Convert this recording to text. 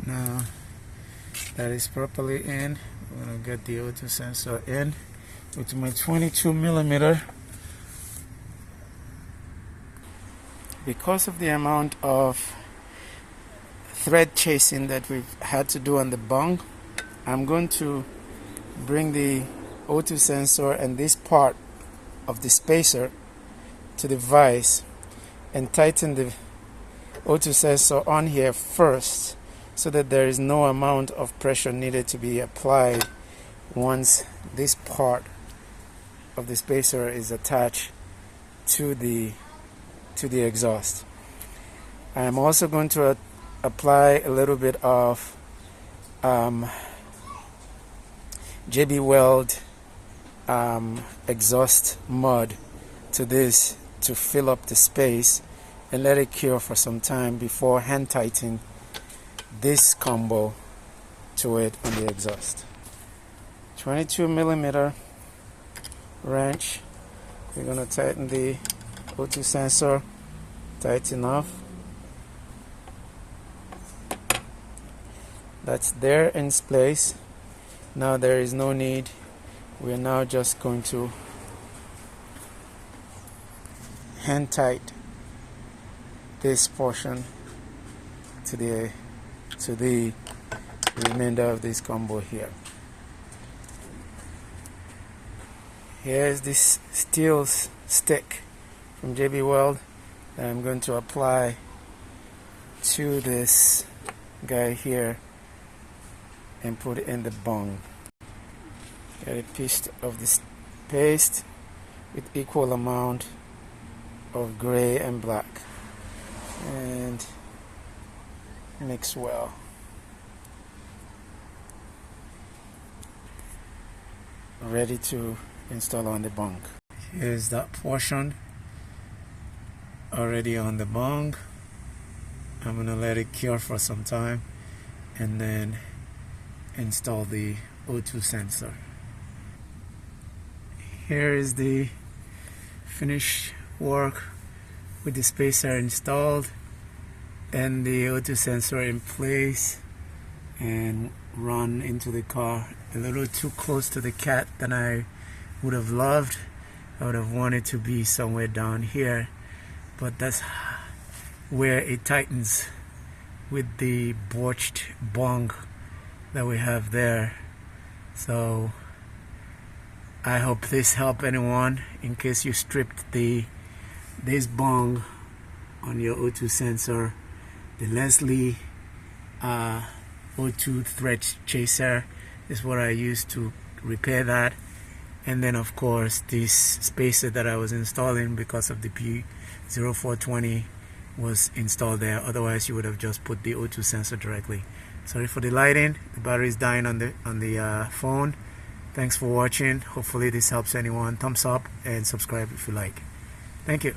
Now that is properly in, I'm going to get the O2 sensor in with my 22 millimeter. Because of the amount of thread chasing that we've had to do on the bung, I'm going to bring the O2 sensor and this part of the spacer to the vise and tighten the O2 sensor on here first, so that there is no amount of pressure needed to be applied once this part of the spacer is attached to the exhaust. I am also going to apply a little bit of JB Weld exhaust mud to this to fill up the space and let it cure for some time before hand tightening this combo to it on the exhaust. 22 millimeter wrench. We're going to tighten the O2 sensor tight enough. That's there in place. Now there is no need. We're now just going to hand tight this portion to the remainder of this combo here. Here's this steel stick from JB Weld that I'm going to apply to this guy here and put it in the bung. Get a piece of this paste with equal amount of gray and black and mix well. Ready to install on the bung. Here's that portion already on the bung. I'm gonna let it cure for some time and then install the O2 sensor. Here is the finished work with the spacer installed and the O2 sensor in place and run into the car. A little too close to the cat than I would have loved. I would have wanted to be somewhere down here, but that's where it tightens with the borched bung that we have there. So I hope this helped anyone in case you stripped this bung on your O2 sensor. The Leslie O2 thread chaser is what I used to repair that, and then of course this spacer that I was installing because of the P0420 was installed there. Otherwise you would have just put the O2 sensor directly. Sorry for the lighting, the battery is dying on the phone. Thanks for watching. Hopefully this helps anyone. Thumbs up and subscribe if you like. Thank you.